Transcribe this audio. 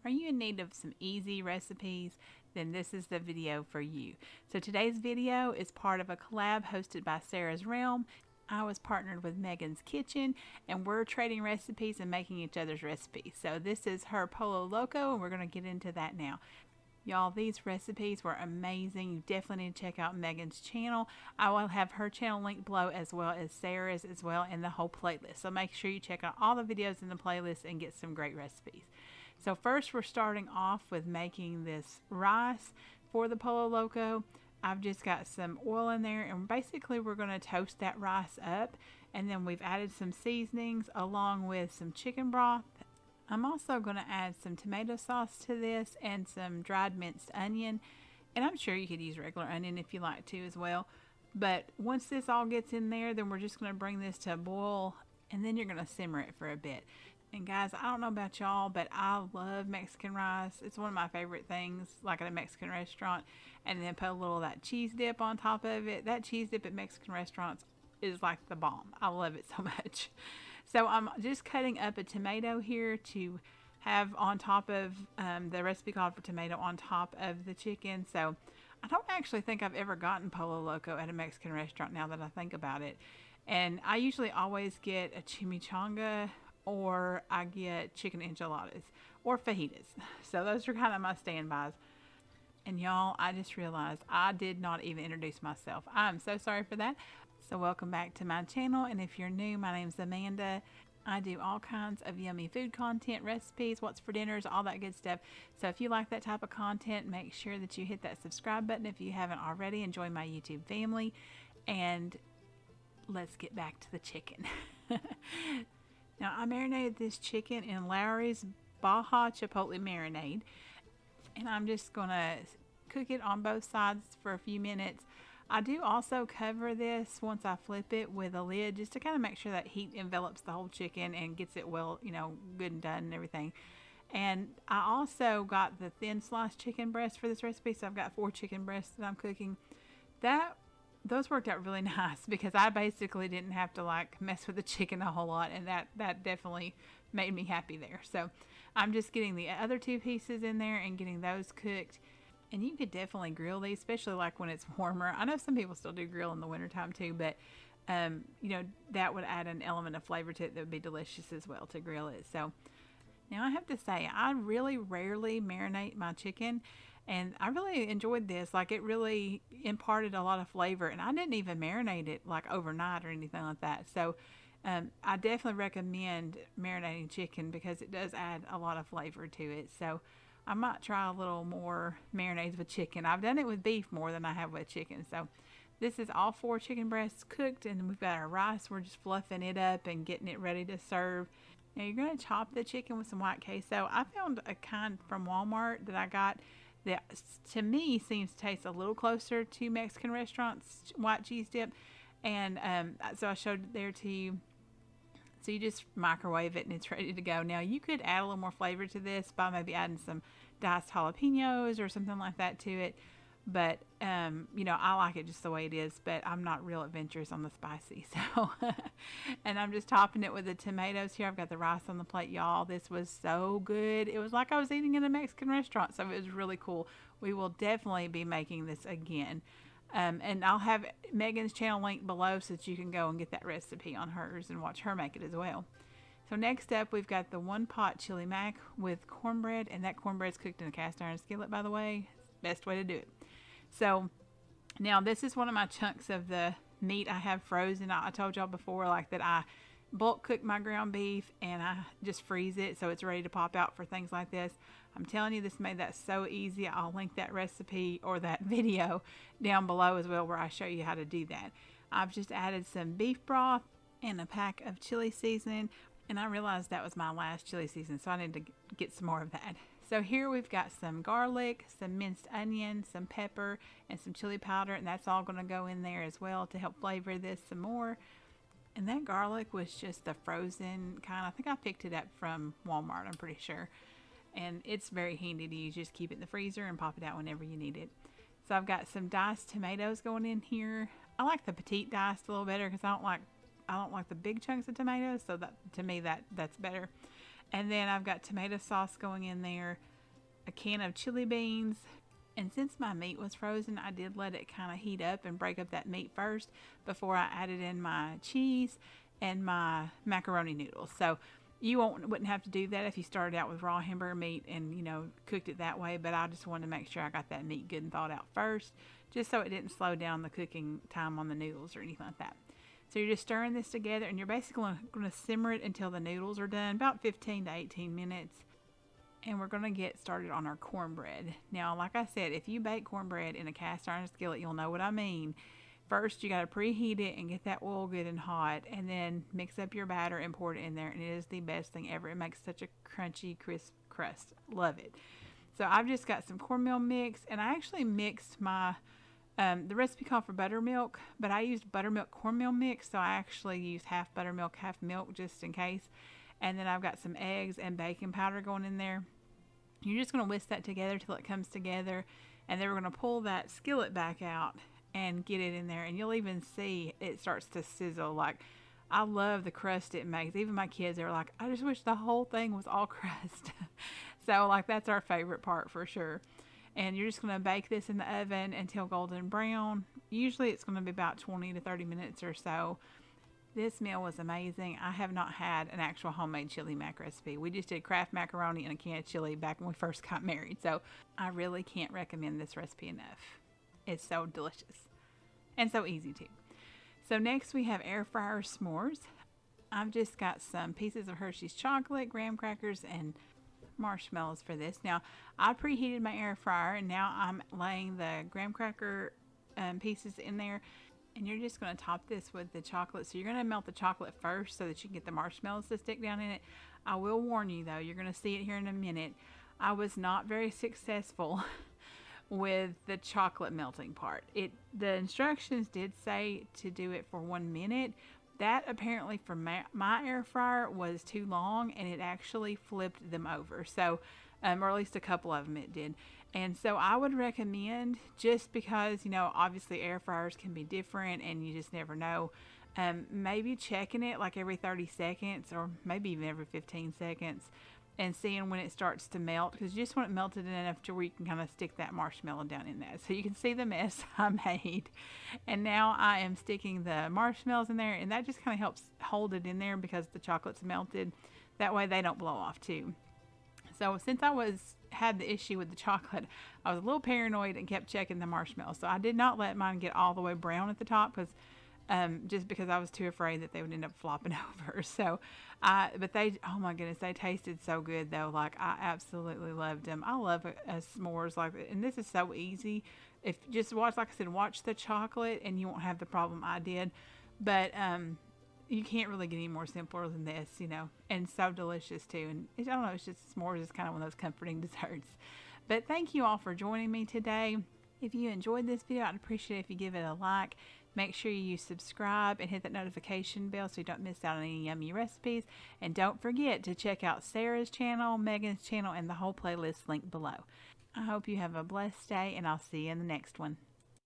Are you in need of some easy recipes? Then this is the video for you. So today's video is part of a collab hosted by Sarah's Realm. I was partnered with Megan's Kitchen, and we're trading recipes and making each other's recipes. So this is her Pollo Loco, and we're going to get into that now. Y'all, these recipes were amazing. You definitely need to check out Megan's channel. I will have her channel linked below, as well as Sarah's as well, in the whole playlist. So make sure you check out all the videos in the playlist and get some great recipes. So first we're starting off with making this rice for the Pollo Loco. I've just got some oil in there, and basically we're going to toast that rice up, and then we've added some seasonings along with some chicken broth. I'm also going to add some tomato sauce to this and some dried minced onion, and I'm sure you could use regular onion if you like to as well. But once this all gets in there, then we're just going to bring this to a boil, and then you're going to simmer it for a bit. And guys, I don't know about y'all, but I love Mexican rice. It's one of my favorite things, like at a Mexican restaurant. And then put a little of that cheese dip on top of it. That cheese dip at Mexican restaurants is like the bomb. I love it so much. So I'm just cutting up a tomato here to have on top of the recipe called for tomato on top of the chicken. So I don't actually think I've ever gotten Pollo Loco at a Mexican restaurant now that I think about it. And I usually always get a chimichanga, or I get chicken enchiladas or fajitas. So those are kind of my standbys. And y'all, I just realized I did not even introduce myself. I'm so sorry for that. So welcome back to my channel, and if you're new, my name's Amanda. I do all kinds of yummy food content, recipes, what's for dinners, all that good stuff. So if you like that type of content, make sure that you hit that subscribe button if you haven't already, and join my YouTube family. And let's get back to the chicken. Now, I marinated this chicken in Lowry's Baja Chipotle marinade, and I'm just going to cook it on both sides for a few minutes. I do also cover this once I flip it with a lid, just to kind of make sure that heat envelops the whole chicken and gets it well, good and done and everything. And I also got the thin sliced chicken breast for this recipe, so I've got 4 chicken breasts that I'm cooking. Those worked out really nice because I basically didn't have to mess with the chicken a whole lot, and that definitely made me happy there. So I'm just getting the other 2 pieces in there and getting those cooked. And you could definitely grill these, especially when it's warmer. I know some people still do grill in the wintertime too, but that would add an element of flavor to it that would be delicious as well to grill it. So now I have to say, I really rarely marinate my chicken, and I really enjoyed this. It really imparted a lot of flavor, and I didn't even marinate it overnight or anything like that. So I definitely recommend marinating chicken because it does add a lot of flavor to it. So I might try a little more marinades with chicken. I've done it with beef more than I have with chicken. So this is all 4 chicken breasts cooked, and we've got our rice. We're just fluffing it up and getting it ready to serve. Now you're going to chop the chicken with some white queso. I found a kind from Walmart that I got that to me seems to taste a little closer to Mexican restaurants white cheese dip. And so I showed it there to you. So you just microwave it and it's ready to go. Now you could add a little more flavor to this by maybe adding some diced jalapenos or something like that to it. But, I like it just the way it is, but I'm not real adventurous on the spicy. So, and I'm just topping it with the tomatoes here. I've got the rice on the plate, y'all. This was so good. It was like I was eating in a Mexican restaurant. So it was really cool. We will definitely be making this again. And I'll have Megan's channel linked below so that you can go and get that recipe on hers and watch her make it as well. So next up, we've got the 1-pot chili mac with cornbread, and that cornbread's cooked in a cast iron skillet, by the way. Best way to do it. So now this is one of my chunks of the meat I have frozen. I told y'all before that I bulk cook my ground beef and I just freeze it so it's ready to pop out for things like this. I'm telling you, this made that so easy. I'll link that recipe or that video down below as well, where I show you how to do that. I've just added some beef broth and a pack of chili seasoning, and I realized that was my last chili seasoning, so I need to get some more of that. So here we've got some garlic, some minced onion, some pepper, and some chili powder, and that's all going to go in there as well to help flavor this some more. And that garlic was just the frozen kind. I think I picked it up from Walmart, I'm pretty sure. And it's very handy to use. Just keep it in the freezer and pop it out whenever you need it. So I've got some diced tomatoes going in here. I like the petite diced a little better because I don't like the big chunks of tomatoes. So that to me that's better. And then I've got tomato sauce going in there. a can of chili beans. And since my meat was frozen, I did let it kind of heat up and break up that meat first before I added in my cheese and my macaroni noodles. So you wouldn't have to do that if you started out with raw hamburger meat and, cooked it that way. But I just wanted to make sure I got that meat good and thawed out first, just so it didn't slow down the cooking time on the noodles or anything like that. So you're just stirring this together, and you're basically going to simmer it until the noodles are done, about 15 to 18 minutes. And we're going to get started on our cornbread. Now, like I said, if you bake cornbread in a cast iron skillet, you'll know what I mean. First, you got to preheat it and get that oil good and hot, and then mix up your batter and pour it in there, and it is the best thing ever. It makes such a crunchy, crisp crust. Love it. So I've just got some cornmeal mix, and I actually mixed my, the recipe called for buttermilk, but I used buttermilk cornmeal mix, so I actually used half buttermilk, half milk, just in case. And then I've got some eggs and baking powder going in there. You're just going to whisk that together till it comes together. And then we're going to pull that skillet back out and get it in there. And you'll even see it starts to sizzle. Like, I love the crust it makes. Even my kids, they were like, I just wish the whole thing was all crust. So, like, that's our favorite part for sure. And you're just going to bake this in the oven until golden brown. Usually it's going to be about 20 to 30 minutes or so. This meal was amazing. I have not had an actual homemade chili mac recipe. We just did Kraft macaroni and a can of chili back when we first got married. So I really can't recommend this recipe enough. It's so delicious and so easy too. So next we have air fryer s'mores. I've just got some pieces of Hershey's chocolate, graham crackers, and marshmallows for this. Now I preheated my air fryer, and now I'm laying the graham cracker pieces in there. And you're just going to top this with the chocolate. So you're going to melt the chocolate first so that you can get the marshmallows to stick down in it. I will warn you though, you're going to see it here in a minute. I was not very successful with the chocolate melting part. The instructions did say to do it for 1 minute. That apparently for my air fryer was too long, and it actually flipped them over. So, or at least a couple of them it did. And so I would recommend, just because, obviously air fryers can be different and you just never know, maybe checking it like every 30 seconds or maybe even every 15 seconds and seeing when it starts to melt, because you just want it melted enough to where you can kind of stick that marshmallow down in that. So you can see the mess I made. And now I am sticking the marshmallows in there, and that just kind of helps hold it in there because the chocolate's melted. That way they don't blow off too. So since I had the issue with the chocolate, I was a little paranoid and kept checking the marshmallows. So I did not let mine get all the way brown at the top, just because I was too afraid that they would end up flopping over. So, but oh my goodness, they tasted so good though. Like, I absolutely loved them. I love a s'mores like that. And this is so easy. If just watch, like I said, watch the chocolate and you won't have the problem I did. But, you can't really get any more simpler than this, and so delicious too. And I don't know, it's just s'mores is kind of one of those comforting desserts. But thank you all for joining me today. If you enjoyed this video, I'd appreciate it if you give it a like. Make sure you subscribe and hit that notification bell so you don't miss out on any yummy recipes. And don't forget to check out Sarah's channel, Megan's channel, and the whole playlist linked below. I hope you have a blessed day, and I'll see you in the next one.